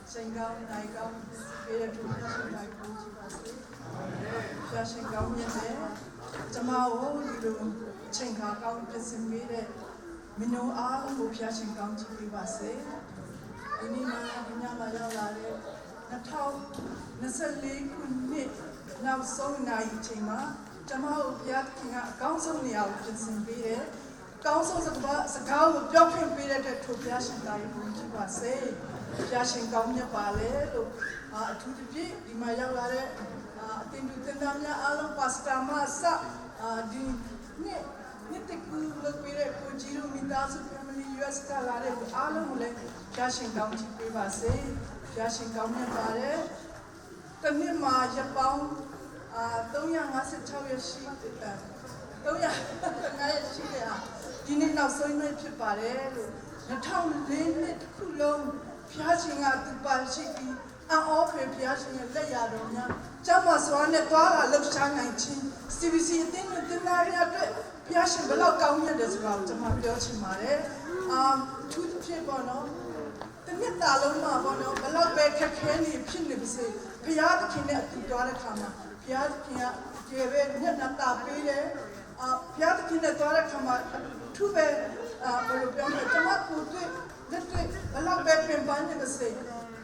Sing down, I go, Peter to Passion by Punchy. Passion Gaunia there. Tamao, you Chinka Gaunt is in Vede. Mino are who Passion Gaunt to be Basse. Inina, Vinyama Yalare. Natao, Nasali could knit. Now so naitima. Tamao Piat King Council the out is in Vede. Councils of Sagao, Joking Peter to Passion by Punchy Basse. Passion Gaunia Pale, to the P, the Mayalare, Tindamia Alam Pastama Sa, the Nitiku, Lopire, Pujiru, Midasu family, US Calare, Alamule, Passion County Pivase, Passion Gaunia Pale, the Nima Japon, Doya Masatoya sheep, Doya Shia, Dinin now so in the Pare, the town lane, Kulong. Piashing at the Balshiki, and often Piashing and Layadonia, Jamas one at Dora looks Shang-Chi, CBC thing with the Maria, Piashing below Gaunia as well, to my Piachi Mare, to the Pibono, the Nitaloma, Bono, below Becker Kenny, Pinipsi, Piatkin at the Dora Kama, Piatkin, gave Nata Pide, Piatkin at Dora Kama, two bed, Tomato. Allow bedroom binding the same.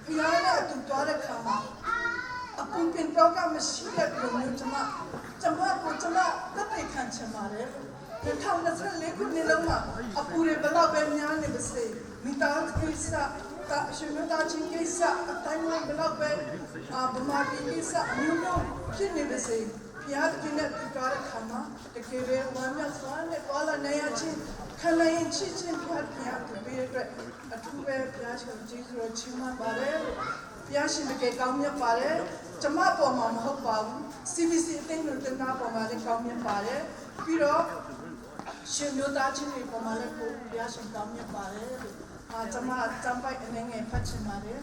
Piana to daughter come up. A pumping program is she at the Mutama. Tama, that they can't chamare. The town that's a liquid Niloma. A pure below Benian the same. Without Kisa, Shimutachi Kisa, a time like below bed, Bumaki Kisa, you know, Kidney the same. Piat Kinet to daughter come up. The Kiri, one that's one, all a Nayachi. Kalain Chichin Piat to be a two-way Piash of Jesus or Chima Bare, Piash in the Gamia Bare, Tamapo Mam Hopam, CBC thing with the Napoma, the Gamia Bare, Piro, Shimutachi for Malaco, Piash and Gamia Bare, Tama Tampa and then a Pachimare.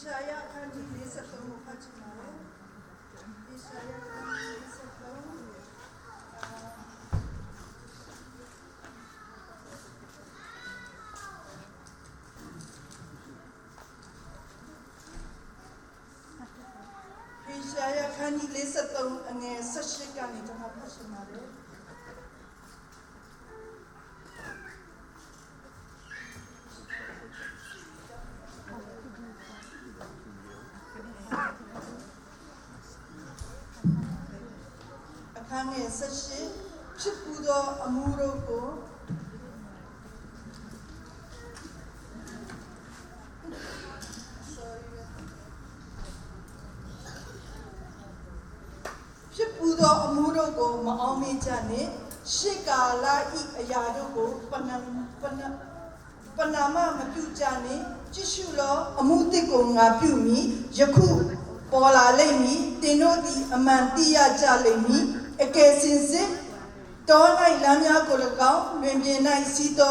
Isaiah Kandi Lisa Tomu Pachimare, Isaiah Kandi Lisa Tomu, Isaiah Kandi Lisa Tomu, and a Sashikani to have Pachimare. Sashi, Chipudo Amuroko. Chipudo Amuroko, Maomi Jane, Shikala Ayadoko, Panama Matujane, Chishulo, Amutiko Ngapumi, Yaku, Pola Lemi, Tenoti Amantia Jalemi. Ekesinse, Dona Ilamia Golagao, Membiana Sito,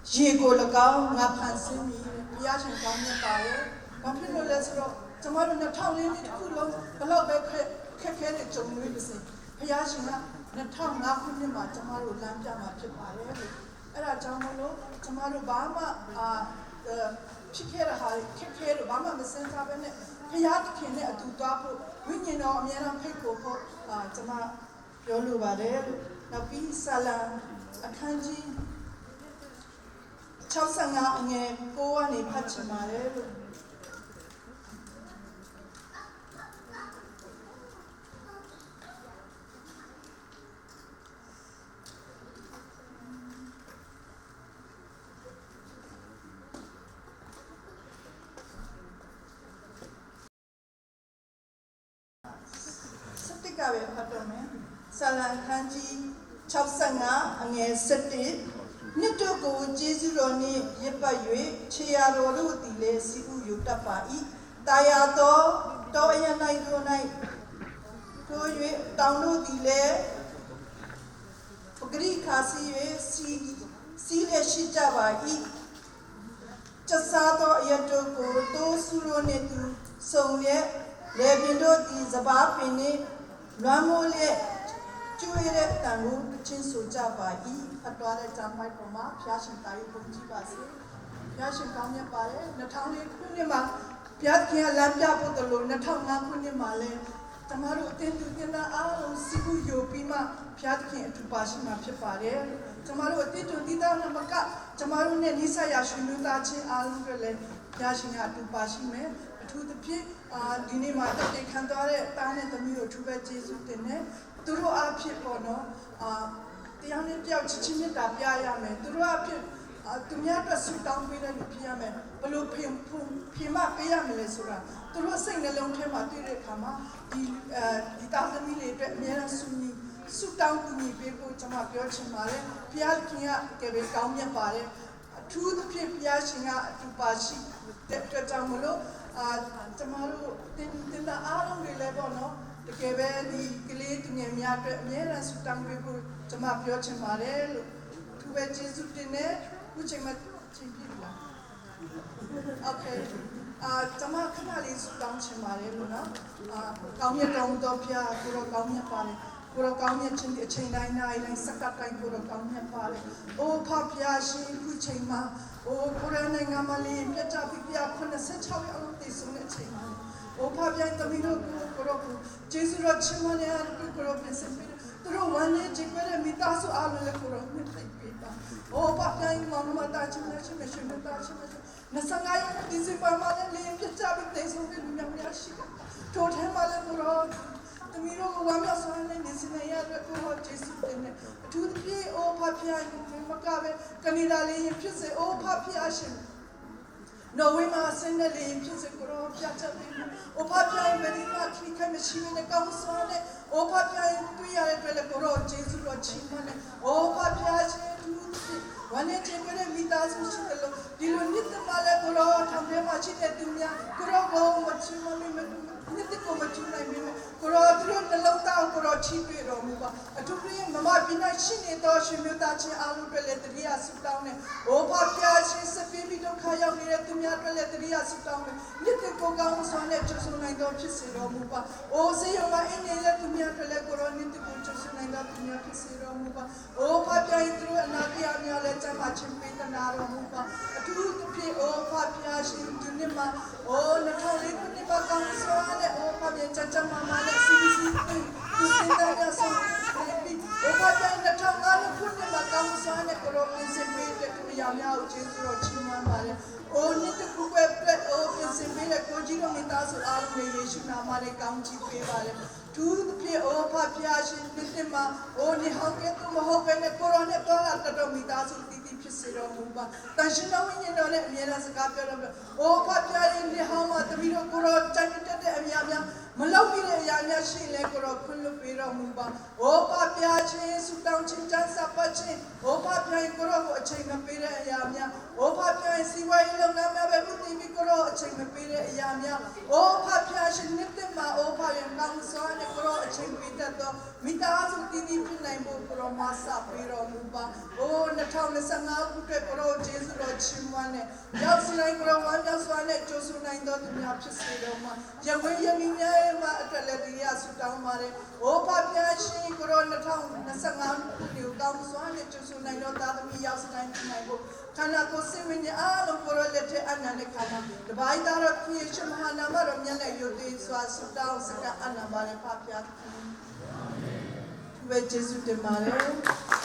Jigolagao, Napansimi, Piash and Gamia Fire, Compino Lesro, Tomorrow Natal in it, Kulo, below Kekere Jom Ribisi, Piashina, Natal Napunima, Tomorrow Lambjama Chipare, Era Jamolo, Tomorrow Bama, Chikera High, Kekere Bama, the Santa Bene, Piatkin at Dudapo, Winning or Miana Pico, Tama Yolu Bare, Nabi Sala, Akanji, Chausanga, and Goani Pachimare. 1 ပဲဖတ်တော့မယ်စာလံခန်းကြီး65အငယ်7နှစ်တို့ကိုကျေးဇူးတော်နှင့်ရစ်ပတ်၍ခြေရာတော်တို့သည်လည်းစီးဥယူတတ်ပါ၏တာယာတော်တောအရ၌တို့၌တို့၍တောင်တို့သည်လည်းပဂရိခါစီ၍စီးလည်းရှိကြပါ၏ကျဆာတော်အရတို့ကိုတိုးစုလို့နေသူစုံရဲ့လေပင်တို့သည်စပါးပင်နှင့်လွမ်းမိုးလက်ကျွေးတဲ့တန်ကိုချင်းဆိုကြပါ၏အတော်တဲ့ဂျမ်းမိုက်ပေါ်မှာဖျားရှင်တာရုပ်ပုံကြည့်ပါစေဖျားရှင်ကောင်းမြတ်ပါတယ်2000ခုနှစ်မှာဖျားခင်လမ်းပြဖို့တလို့2005ခုနှစ်မှာလဲကျမတို့အတင်းတူတင်တာအားလုံးစီကူယိုပြီးမှဖျားခင်အထူပါရှိမှာဖြစ်ပါတယ်ကျမတို့အတင်းတူတည်တာမကကျမတို့နဲ့နိစ္စရာရှင်လူသားချင်းအားလုံးတွေလည်းဖျားရှင်ကအထူပါရှိမယ်အထူးသဖြင့်ဒီနေ့မှာတက်တဲ့ခံသွားတဲ့တားနဲ့သမီးတို့ထူပဲကျေးဇူးတင်တယ်သူတို့အားဖြင့်ပေါ့နော်တရားနဲ့ကြောက်ချစ်ချင်းမြတ်တာပြရမယ်သူတို့အားဖြင့်သူများအတွက်ဆူတောင်းပေးတဲ့လူဖြစ်ရမယ်ဘလို့ဖင်မပေးရမယ်လဲဆိုတာသူတို့စိတ်နှလုံးထဲမှာတွေ့တဲ့အခါမှာဒီတာသမီးလေးအတွက်အများအားဆူတောင်းကူညီပေးဖို့ကျွန်မပြောချင်ပါတယ်ဘုရားခင်ကကဲကောင်းမြတ်ပါတယ်အထူးသဖြင့်ဘုရားရှင်ကအတူပါရှိတဲ့အတွက်ကြောင့်မလို့ကျွန်မတို့တင်တာအားလုံးတွေလည်းပေါ့နော်တကယ်ပဲဒီကလေးသူငယ်များအတွက်အများအားဆူတောင်းပေးဖို့ကျွန်မပြောချင်ပါတယ်လို့သူပဲကျေးဇူးတင်နေခုချိန်မှာချိန်ပြလား Okay ကျွန်မခဏလေးဆူတောင်းချင်ပါတယ်လို့နော်ကောင်းမြတ်တော်ဖျားကိုတော့ကောင်းမြတ်ပါတယ်ကိုရောကောင်းမြတ်ခြင်းအချိန်တိုင်းတိုင်းစကတ်တိုင်းကိုရောကောင်းမြတ်ပါတယ်။အိုဖဖျားရှင်ခုချိန်မှာအိုကိုရနိုင်ငံမှာလေးပြတ်ကြပြီးပြ86ရောက်လို့တည်ဆုံးတဲ့အချိန်မှာအိုဖဖျားသမီးတို့ကိုရောဂျေဇုတော်ချီးမွမ်းရတဲ့ကိုရောပြင်ဆင်ပြီးသူတို့ဝမ်းနဲ့ကြည့်ကြတဲ့မိသားစုအားလုံးလည်းကိုရောမြတ်သိပေးတာ။အိုဖဖျားမမတာချင်တဲ့ရှင်မရှိမတာချင်တဲ့25ရက်ဒီဇင်ဘာမှာလည်းပြတ်ကြပြီးတည်ဆုံးတဲ့လူများများရှိတယ်။ထိုထဲမှာလည်းကိုရောတမီးတို့ကဝမ်းမြောက်စွာနဲ့နေစနေရတဲ့ကိုရောကျေးဇူးတင်တယ်အထူးသဖြင့်အိုဖဖျားမကပဲကနေဒါလေးဖြစ်စေအိုဖဖျားရှင်နော်ဝေမှာဆင်းတဲ့လေးဖြစ်စေကိုရောပြချပေးမယ်အိုဖဖျားရဲ့မဒီနာခိခမရှိတဲ့ကောင်းစွာနဲ့အိုဖဖျားရဲ့တွေ့ရတဲ့အတွက်လည်းကိုရောကျေးဇူးတော်ချီးမွမ်းတယ်အိုဖဖျားရှင်အထူးသဖြင့်ဝမ်းနဲ့ချင်ကြတဲ့မိသားစုရှိတယ်လို့ဒီလိုနှစ်သက်မှလည်းကိုရောထောင်ထဲမှာရှိတဲ့သူများကိုရောကိုမချီးမွမ်းမိမယ်နှစ်သက်ကိုမချီးနိုင်ဘူးကိုရောသူတို့နှလုံးသားကိုရောချီးတွေ့တော်မူပါအထူးဖြင့်မမပြနိုင်ရှိနေတော်ရှင်မြတ်သားချင်းအားလုံးတွေလည်းတရားဆုတောင်းနေအိုဖဖျားရှင်စပင်းပြီးဒုက္ခရောက်နေတဲ့သူများတွေလည်းတရားဆုတောင်းနေနှစ်သက်ကိုကောင်းစွာနဲ့ကျဆုံးနိုင်တော်ဖြစ်စေတော်မူပါအိုစေယမအင်းနေတဲ့သူများတွေလည်းကိုရောနှစ်သက်ကိုကျဆုံးနိုင်တော်သူများဖြစ်စေတော်မူပါအိုဖဖျားသူတို့အနာတရားများလည်းကျမ်းမာခြင်းပေးသနာတော်မူပါအထူးသဖြင့်အိုဖဖျားရှင်ဒီနေ့မှာအို2004ခုနှစ်မှာကောင်းစွာနဲ့အိုဖဖျားချမ်းမာမာနဲ့စီစီသူစင်တဲ့ရဆုံးပြီးအိုဖဖျား2005ခုနှစ်မှာကောင်းစွာနဲ့ကိုရောပြင်ဆင်ပေးတဲ့သူများများကိုကျေးဇူးတော်ချီးမွမ်းပါတယ်အိုနှစ်တခုပဲပြတ်အိုပြင်ဆင်ပေးတဲ့ကိုကြီးတော်မိသားစုအားလုံးကိုယေရှုနာမနဲ့ကောင်းချီးပေးပါတယ်သူတို့ဖြစ်အိုဖဖျားရှင်နှစ်မှာအိုနေဟောင်းကဲ့သို့မဟုတ်ဘဲနဲ့ကိုရောနဲ့တော်လာတော်မိသားစုတည်တည်ဖြစ်စေတော်မူပါတန်ရှင်တော်ဝိညာဉ်တော်နဲ့အမြဲတမ်းစကားပြောတော်မူအိုဖဖျားရှင်နေဟောင်းမှာတမီးတို့ကိုရောကြိုက်တဲ့အများများမလောက်ပြီးတဲ့အရာများရှိလဲကိုရောခွင့်လွှတ်ပေးတော်မူပါအိုဖဖျားရှင်ဆုတောင်းခြင်းတန်ဆပ်ပတ်ခြင်းအိုဖဖျားကိုရောကိုအချိန်မပေးတဲ့အရာများအိုဖဖျားစီဝိုင်းလုံးနာမပဲဥတည်ပြီးကိုရောအချိန်မပေးတဲ့အရာများအိုဖဖျားရှင်နှစ်သက်မှာအိုဖဖျားကောင်းစွာနဲ့ကိုရောအချိန်ပေးတတ်သောမိသားစုတည်တည်ဖြစ်နိုင်ဖို့ကိုရောမဆပ်ပေးတော်မူပါအို2025ခုအတွက်ကိုရောကျေးဇူးတော်ချီးမွမ်းနဲ့ရောက်စနိုင်ကိုရောဝမ်းမြောက်စွာနဲ့ကြိုးဆိုနိုင်တော်သူများဖြစ်စေတော်မှာရဝဲရမီများမှာအတွက်လည်းတရားဆုတောင်းပါတယ်။အိုဖဖျားရှင်ကိုရော2025ခုနှစ်ကိုကောင်းစွာနဲ့ကြိုးဆိုနိုင်တော်သားသမီးရောက်စနိုင်နိုင်ဖို့ခန္ဓာကိုယ်စိတ်ဝိညာဉ်အားလုံးကိုရောလက်ထက်အနန္တခါမှာတပိုင်းသားတော်ခရစ်ရှင်မဟာနာမတော်မြတ်နဲ့ယုတ်သေးစွာဆုတောင်းစကားအနန္တပါလေဖဖျား။ဘယ်ကျေးဇူးတင်ပါတယ်။